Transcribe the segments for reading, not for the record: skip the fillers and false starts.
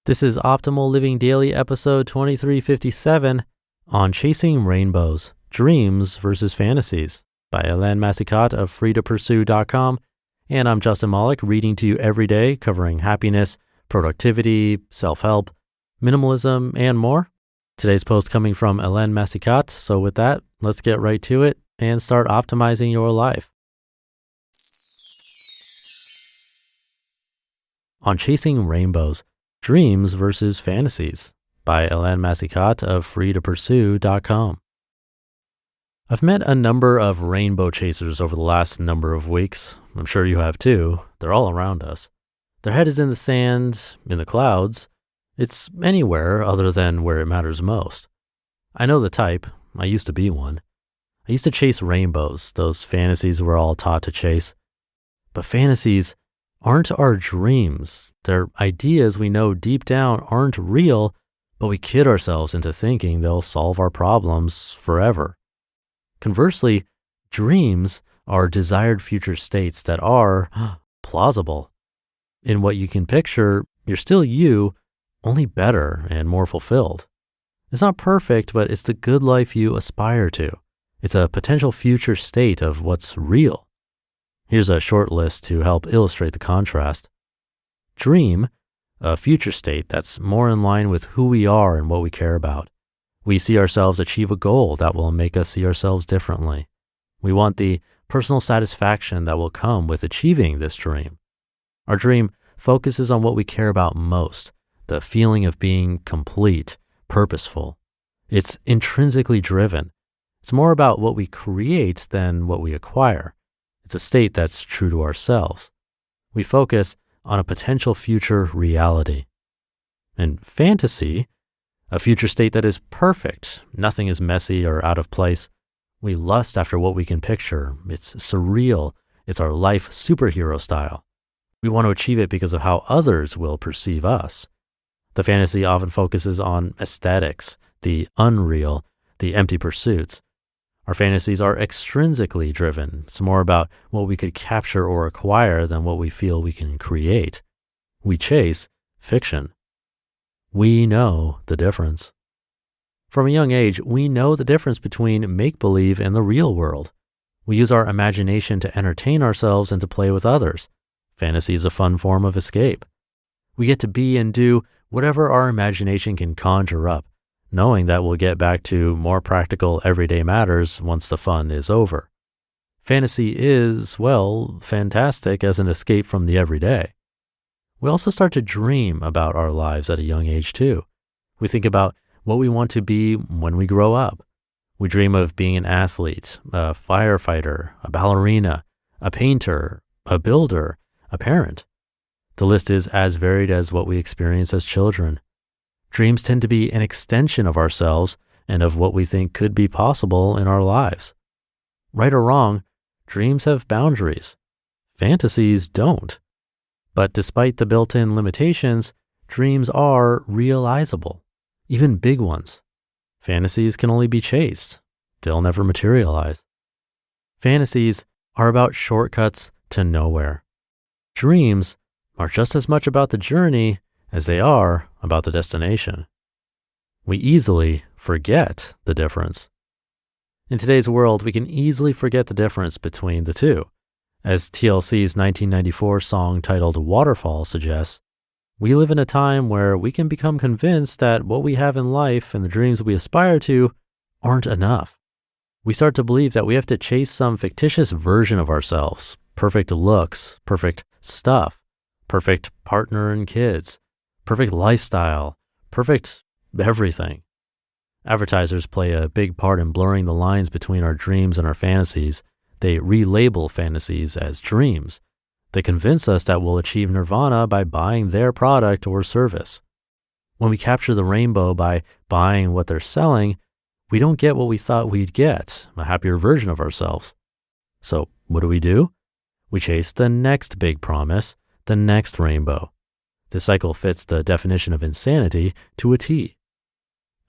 This is Optimal Living Daily episode 2357 on Chasing Rainbows, Dreams versus Fantasies by Helene Massicotte of freetopursue.com. And I'm Justin Malik, reading to you every day, covering happiness, productivity, self-help, minimalism, and more. Today's post coming from Helene Massicotte. So with that, let's get right to it and start optimizing your life. On Chasing Rainbows, Dreams versus Fantasies by Helene Massicotte of freetopursue.com. I've met a number of rainbow chasers over the last number of weeks. I'm sure you have too. They're all around us. Their head is in the sand, in the clouds. It's anywhere other than where it matters most. I know the type. I used to be one. I used to chase rainbows, those fantasies we're all taught to chase. But fantasies aren't our dreams. They're ideas we know deep down aren't real, but we kid ourselves into thinking they'll solve our problems forever. Conversely, dreams are desired future states that are plausible. In what you can picture, you're still you, only better and more fulfilled. It's not perfect, but it's the good life you aspire to. It's a potential future state of what's real. Here's a short list to help illustrate the contrast. Dream, a future state that's more in line with who we are and what we care about. We see ourselves achieve a goal that will make us see ourselves differently. We want the personal satisfaction that will come with achieving this dream. Our dream focuses on what we care about most, the feeling of being complete, purposeful. It's intrinsically driven. It's more about what we create than what we acquire. It's a state that's true to ourselves. We focus on a potential future reality. And fantasy, a future state that is perfect. Nothing is messy or out of place. We lust after what we can picture. It's surreal. It's our life superhero style. We want to achieve it because of how others will perceive us. The fantasy often focuses on aesthetics, the unreal, the empty pursuits. Our fantasies are extrinsically driven. It's more about what we could capture or acquire than what we feel we can create. We chase fiction. We know the difference. From a young age, we know the difference between make-believe and the real world. We use our imagination to entertain ourselves and to play with others. Fantasy is a fun form of escape. We get to be and do whatever our imagination can conjure up, knowing that we'll get back to more practical everyday matters once the fun is over. Fantasy is, well, fantastic as an escape from the everyday. We also start to dream about our lives at a young age too. We think about what we want to be when we grow up. We dream of being an athlete, a firefighter, a ballerina, a painter, a builder, a parent. The list is as varied as what we experience as children. Dreams tend to be an extension of ourselves and of what we think could be possible in our lives. Right or wrong, dreams have boundaries. Fantasies don't. But despite the built-in limitations, dreams are realizable, even big ones. Fantasies can only be chased. They'll never materialize. Fantasies are about shortcuts to nowhere. Dreams are just as much about the journey as they are about the destination. We easily forget the difference. In today's world, we can easily forget the difference between the two. As TLC's 1994 song titled Waterfall suggests, we live in a time where we can become convinced that what we have in life and the dreams we aspire to aren't enough. We start to believe that we have to chase some fictitious version of ourselves, perfect looks, perfect stuff, perfect partner and kids, perfect lifestyle, perfect everything. Advertisers play a big part in blurring the lines between our dreams and our fantasies. They relabel fantasies as dreams. They convince us that we'll achieve nirvana by buying their product or service. When we capture the rainbow by buying what they're selling, we don't get what we thought we'd get, a happier version of ourselves. So what do? We chase the next big promise, the next rainbow. This cycle fits the definition of insanity to a T.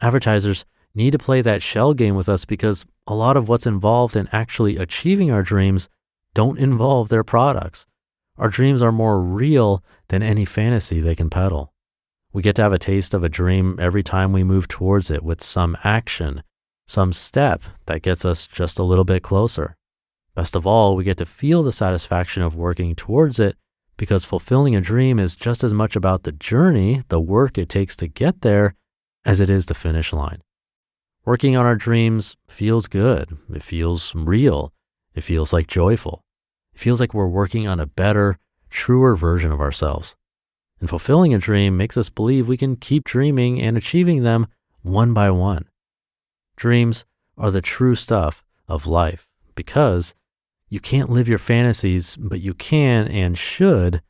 Advertisers need to play that shell game with us because a lot of what's involved in actually achieving our dreams don't involve their products. Our dreams are more real than any fantasy they can peddle. We get to have a taste of a dream every time we move towards it with some action, some step that gets us just a little bit closer. Best of all, we get to feel the satisfaction of working towards it because fulfilling a dream is just as much about the journey, the work it takes to get there, as it is the finish line. Working on our dreams feels good. It feels real. It feels like joyful. It feels like we're working on a better, truer version of ourselves. And fulfilling a dream makes us believe we can keep dreaming and achieving them one by one. Dreams are the true stuff of life because you can't live your fantasies, but you can and should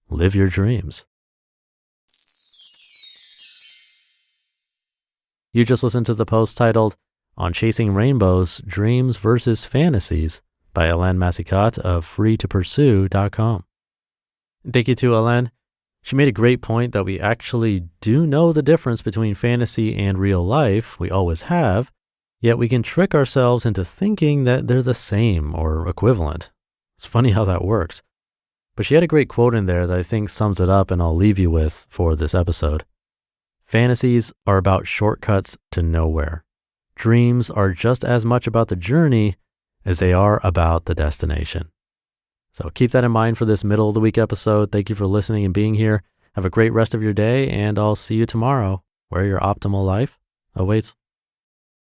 live your dreams. You just listened to the post titled On Chasing Rainbows, Dreams versus Fantasies by Helene Massicotte of freetopursue.com. Thank you to Helene. She made a great point that we actually do know the difference between fantasy and real life. We always have, yet we can trick ourselves into thinking that they're the same or equivalent. It's funny how that works. But she had a great quote in there that I think sums it up and I'll leave you with for this episode. Fantasies are about shortcuts to nowhere. Dreams are just as much about the journey as they are about the destination. So keep that in mind for this middle of the week episode. Thank you for listening and being here. Have a great rest of your day, and I'll see you tomorrow where your optimal life awaits.